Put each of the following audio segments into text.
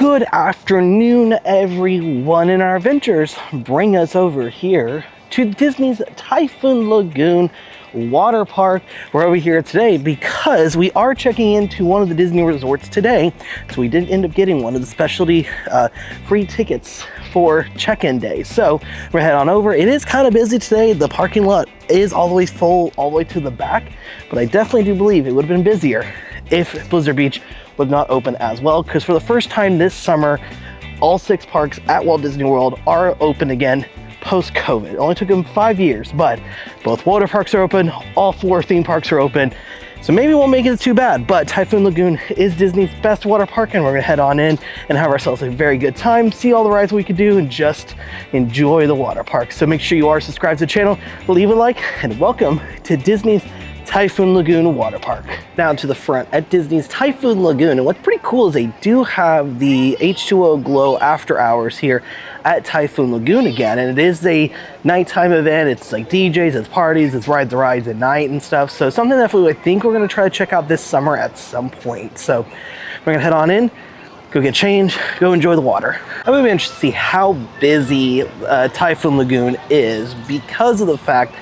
Good afternoon, everyone, and our adventures bring us over here to Disney's Typhoon Lagoon water park. We're over here today because we are checking into one of the Disney resorts today. So we did end up getting one of the specialty free tickets for check-in day. So we're gonna head on over. It is kind of busy today. The parking lot is all the way full, all the way to the back, but I definitely do believe it would have been busier if Blizzard Beach would not open as well, because for the first time this summer, all 6 parks at Walt Disney World are open again post-COVID. It only took them 5 years, but both water parks are open, all 4 theme parks are open. So maybe we won't make it too bad, but Typhoon Lagoon is Disney's best water park, and we're gonna head on in and have ourselves a very good time, see all the rides we could do, and just enjoy the water park. So make sure you are subscribed to the channel, leave a like, and welcome to Disney's Typhoon Lagoon water park. Now to the front at Disney's Typhoon Lagoon, and what's pretty cool is they do have the H2O Glow after hours here at Typhoon Lagoon again, and it is a nighttime event. It's like DJs, it's parties, it's rides at night and stuff. So something that I think we're gonna try to check out this summer at some point. So we're gonna head on in, go get changed, go enjoy the water. I'm gonna be interested to see how busy Typhoon Lagoon is, because of the fact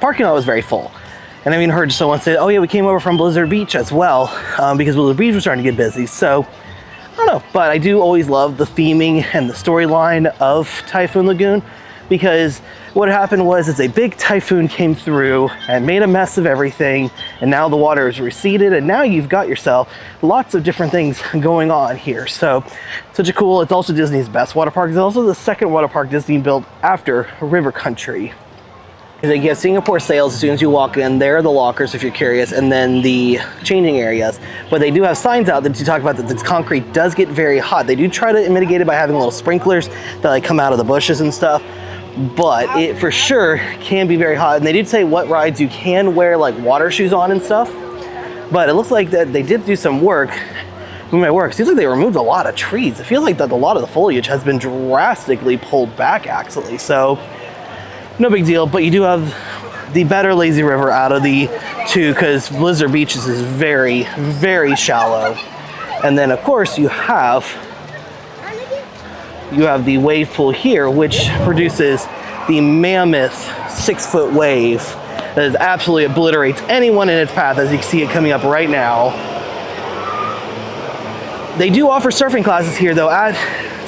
parking lot was very full. And I even heard someone say, oh yeah, we came over from Blizzard Beach as well, because Blizzard Beach was starting to get busy. So, I don't know, but I do always love the theming and the storyline of Typhoon Lagoon, because what happened was is a big typhoon came through and made a mess of everything, and now the water is receded, and now you've got yourself lots of different things going on here. So, such a cool, it's also Disney's best water park. It's also the second water park Disney built after River Country. They get Singapore sales as soon as you walk in. There are the lockers if you're curious, and then the changing areas. But they do have signs out that to talk about that this concrete does get very hot. They do try to mitigate it by having little sprinklers that like come out of the bushes and stuff. But it for sure can be very hot. And they did say what rides you can wear like water shoes on and stuff. But it looks like that they did do some work. With my work, it seems like they removed a lot of trees. It feels like that a lot of the foliage has been drastically pulled back actually. So no big deal, but you do have the better lazy river out of the two, because Blizzard Beaches is very, very shallow. And then of course you have the wave pool here, which produces the mammoth 6-foot wave that is absolutely obliterates anyone in its path, as you can see it coming up right now. They do offer surfing classes here though at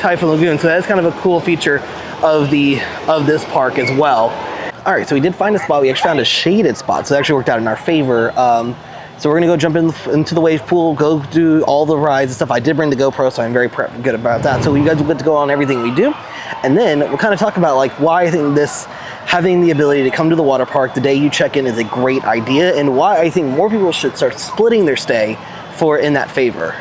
Typhoon Lagoon, so that's kind of a cool feature of this park as well. All right, so we did find a spot. We actually found a shaded spot, so it actually worked out in our favor. So we're gonna go jump into the wave pool, go do all the rides and stuff. I did bring the GoPro, so I'm very good about that. So you guys will get to go on everything we do, and then we'll kind of talk about like why I think having the ability to come to the water park the day you check in is a great idea, and why I think more people should start splitting their stay in that favor.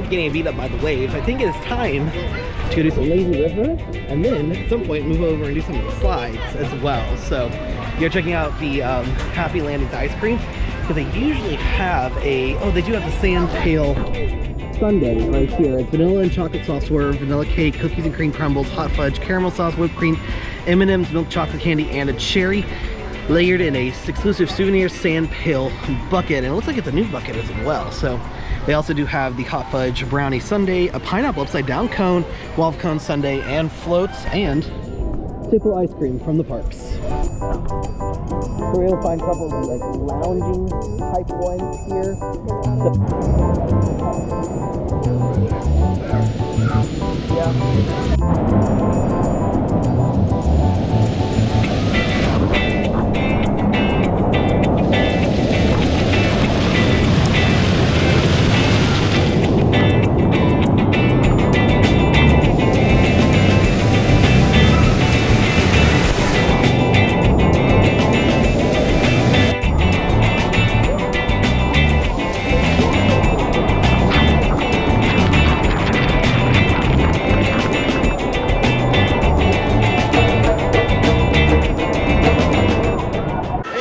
Getting beat up by the waves. I think it is time to go do some lazy river, and then at some point move over and do some of the slides as well. So you're checking out the Happy Landings ice cream, because they usually have they do have the sand pail sundae right here. It's vanilla and chocolate soft serve, vanilla cake, cookies and cream crumbles, hot fudge, caramel sauce, whipped cream, M&M's, milk chocolate candy, and a cherry, layered in a exclusive souvenir sand pail bucket. And it looks like it's a new bucket as well. So they also do have the hot fudge brownie sundae, a pineapple upside down cone, waffle cone sundae, and floats, and tipple ice cream from the parks. So we're able to find a couple of like lounging type ones here.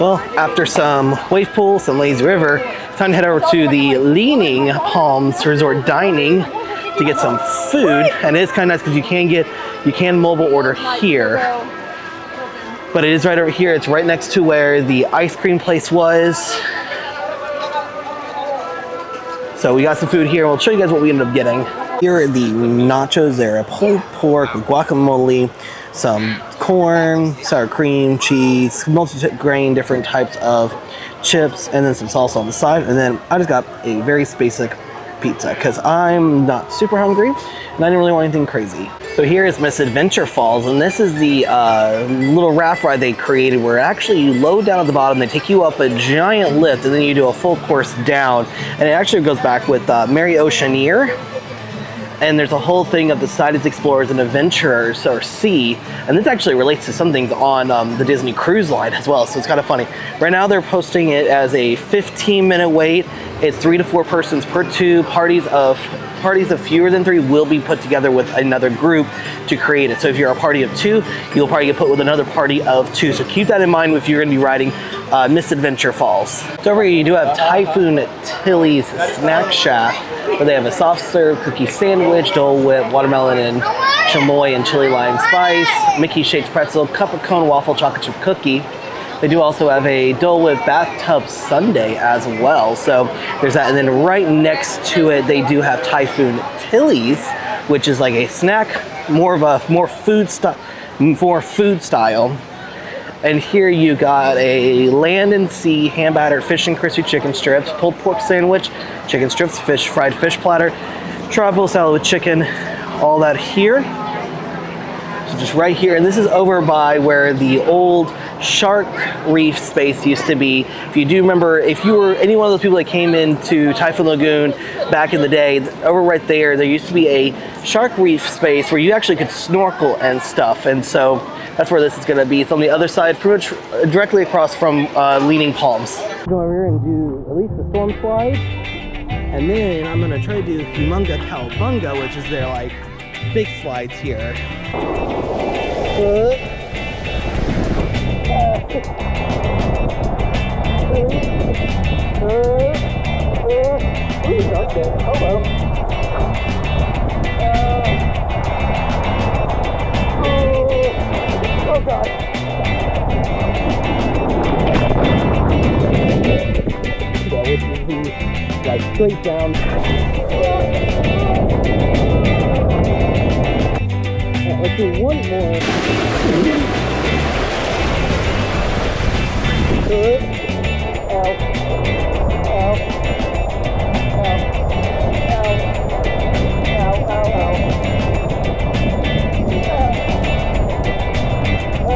Well, after some wave pool, some lazy river, it's time to head over to the Leaning Palms Resort Dining to get some food. And it is kind of nice because you can mobile order here. But it is right over here. It's right next to where the ice cream place was. So we got some food here. We'll show you guys what we ended up getting. Here are the nachos. They're a pulled pork with guacamole, some corn, sour cream, cheese, multi-grain, different types of chips, and then some salsa on the side. And then I just got a very basic pizza because I'm not super hungry and I didn't really want anything crazy. So here is Misadventure Falls, and this is the little raft ride they created where actually you load down at the bottom, they take you up a giant lift, and then you do a full course down. And it actually goes back with Mary Oceaneer. And there's a whole thing of the Decided Explorers and Adventurers, or Sea, and this actually relates to some things on the Disney Cruise Line as well, so it's kind of funny. Right now they're posting it as a 15-minute wait. It's 3 to 4 persons per tube. Parties of fewer than 3 will be put together with another group to create it. So if you're a party of 2, you'll probably get put with another party of 2. So keep that in mind if you're going to be riding Misadventure Falls. So over here you do have Typhoon Tilly's Snack Shack, where they have a soft serve cookie sandwich, Dole Whip, watermelon and chamoy and chili lime spice, Mickey shaped pretzel, cup of cone waffle chocolate chip cookie. They do also have a Dole Whip bathtub sundae as well. So there's that, and then right next to it they do have Typhoon Tilly's, which is like a snack, more food style. And here you got a land and sea hand battered fish and crispy chicken strips, pulled pork sandwich, chicken strips, fried fish platter, tropical salad with chicken, all that here. So just right here, and this is over by where the old shark reef space used to be. If you do remember, if you were any one of those people that came into Typhoon Lagoon back in the day, over right there used to be a shark reef space where you actually could snorkel and stuff, and so that's where this is going to be. It's on the other side, pretty much directly across from Leaning Palms. Go over here and do at least the storm slide, and then I'm going to try to do Humunga Cowabunga, which is their like big slides here. Ooh, dark there. Oh well. Oh god. Well, which is the like straight down. Let's do one more. Good. Ow. Ow. Ow. Ow. Ow. Ow.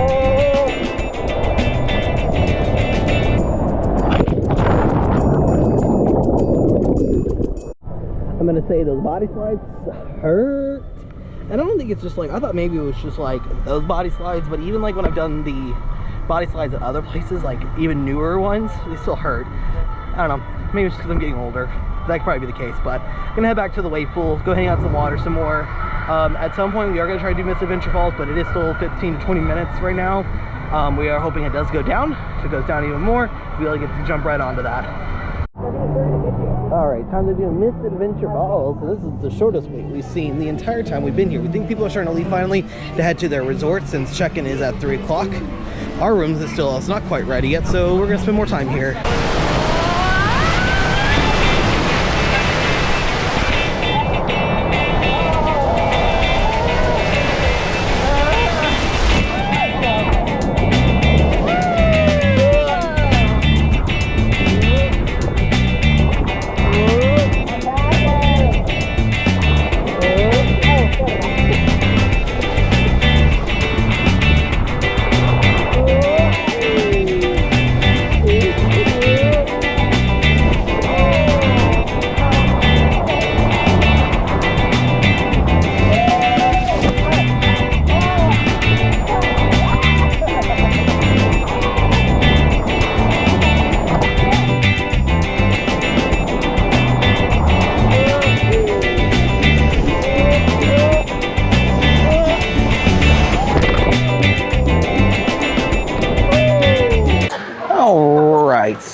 I'm gonna say those body slides hurt. And I don't think it's just like, I thought maybe it was just like those body slides, but even like when I've done the body slides at other places, like even newer ones, they still hurt. I don't know, maybe it's because I'm getting older. That could probably be the case, but I'm gonna head back to the wave pool, go hang out in some water some more. At some point we are gonna try to do Misadventure Falls, but it is still 15 to 20 minutes right now. We are hoping it does go down. If it goes down even more, we'll get to jump right onto that. Alright, time to do Misadventure Falls. So this is the shortest wait we've seen the entire time we've been here. We think people are starting to leave finally to head to their resort since check-in is at 3 o'clock. Our rooms is still, it's not quite ready yet, so we're gonna spend more time here.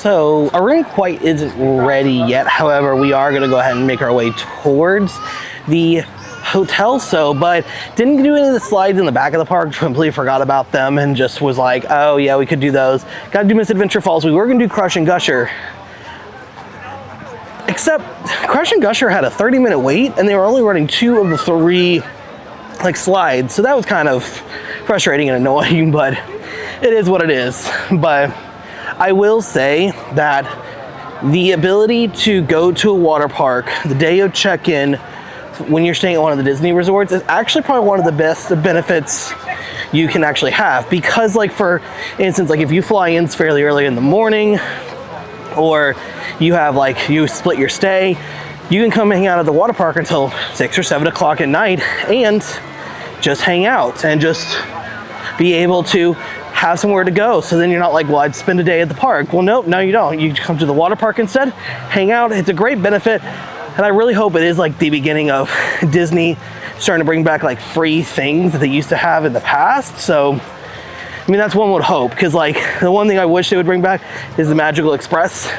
So our room quite isn't ready yet. However, we are gonna go ahead and make our way towards the hotel. But didn't do any of the slides in the back of the park, completely forgot about them and just was like, oh yeah, we could do those. Gotta do Misadventure Falls. We were gonna do Crush and Gusher. Except Crush and Gusher had a 30-minute wait and they were only running 2 of the 3 like slides. So that was kind of frustrating and annoying, but it is what it is. But I will say that the ability to go to a water park the day of check-in when you're staying at one of the Disney resorts is actually probably one of the best benefits you can actually have. Because like for instance, like if you fly in fairly early in the morning, or you have like, you split your stay, you can come hang out at the water park until 6 or 7 o'clock at night and just hang out and just be able to have somewhere to go. So then you're not like, well, I'd spend a day at the park. Well, nope, no, you don't. You come to the water park instead, hang out. It's a great benefit. And I really hope it is like the beginning of Disney starting to bring back like free things that they used to have in the past. So, I mean, that's one would hope, because like the one thing I wish they would bring back is the Magical Express,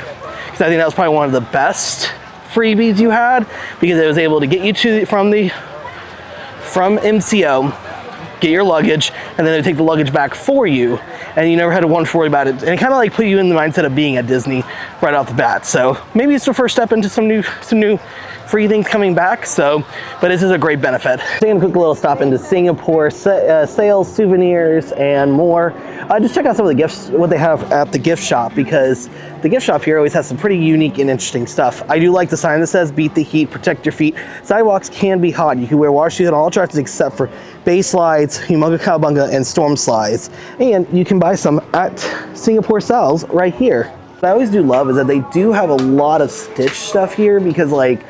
because I think that was probably one of the best freebies you had, because it was able to get you to from MCO, get your luggage, and then they take the luggage back for you, and you never had to worry about it. And it kind of like put you in the mindset of being at Disney right off the bat. So maybe it's the first step into some new free things coming back. So, but this is a great benefit. Taking a quick little stop into Singapore, sales, souvenirs, and more. Just check out some of the gifts, what they have at the gift shop, because the gift shop here always has some pretty unique and interesting stuff. I do like the sign that says, beat the heat, protect your feet. Sidewalks can be hot. You can wear water shoes on all attractions except for bay slides, Humunga Cowabunga, and storm slides. And you can buy some at Singapore Sales right here. What I always do love is that they do have a lot of Stitch stuff here, because like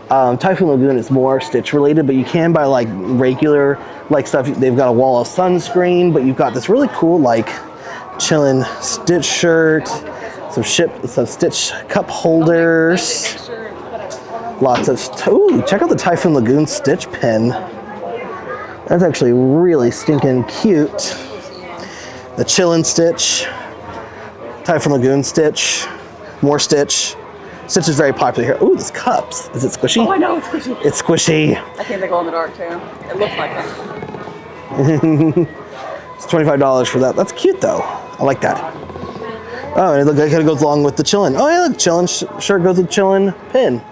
Typhoon Lagoon is more Stitch related, but you can buy like regular like stuff. They've got a wall of sunscreen, but you've got this really cool like chillin' Stitch shirt, some Stitch cup holders, lots of, ooh, check out the Typhoon Lagoon Stitch pen. That's actually really stinking cute. The chillin' Stitch, Typhoon Lagoon Stitch, more Stitch. Stitch is very popular here. Ooh, this cups. Is it squishy? Oh, I know, it's squishy. It's squishy. I think they glow in the dark too. It looks like it. It's $25 for that. That's cute though. I like that. Oh, and it looks like it goes along with the chillin'. Oh yeah, look, chillin' shirt goes with chillin' pin.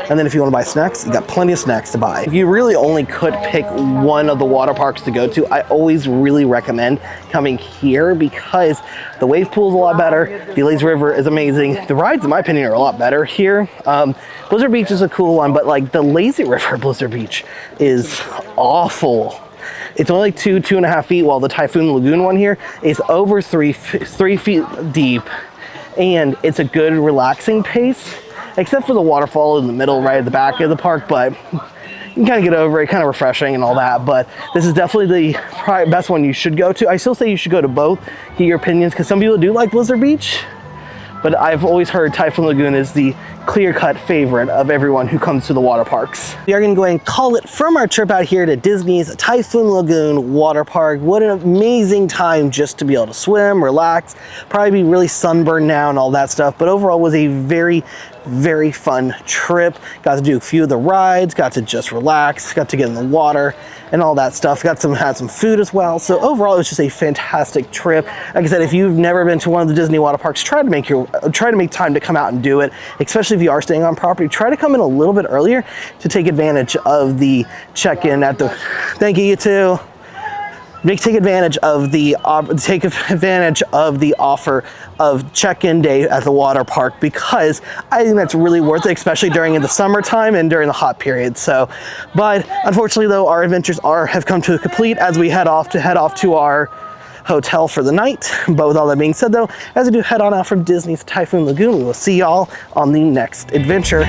And then if you want to buy snacks, you got plenty of snacks to buy. If you really only could pick one of the water parks to go to, I always really recommend coming here, because the wave pool is a lot better. The Lazy River is amazing. The rides, in my opinion, are a lot better here. Blizzard Beach is a cool one, but like the Lazy River Blizzard Beach is awful. It's only like 2.5 feet, while the Typhoon Lagoon one here is over 3 feet deep, and it's a good relaxing pace. Except for the waterfall in the middle, right at the back of the park, but you can kind of get over it, kind of refreshing and all that. But this is definitely the best one you should go to. I still say you should go to both, get your opinions, because some people do like Blizzard Beach, but I've always heard Typhoon Lagoon is the clear-cut favorite of everyone who comes to the water parks. We are going to go ahead and call it from our trip out here to Disney's Typhoon Lagoon water park. What an amazing time just to be able to swim, relax, probably be really sunburned now and all that stuff, but overall was a very, very fun trip. Got to do a few of the rides, got to just relax, got to get in the water and all that stuff. Had some food as well. So overall, it was just a fantastic trip. Like I said, if you've never been to one of the Disney water parks, try to make time to come out and do it, especially if you are staying on property. Try to come in a little bit earlier to take advantage of the check-in at the, thank you, you too. Take advantage of the offer of check-in day at the water park, because I think that's really worth it, especially during the summertime and during the hot period. So, but unfortunately though, our adventures have come to a complete as we head off to our hotel for the night. But with all that being said though, as we do head on out from Disney's Typhoon Lagoon, we will see y'all on the next adventure.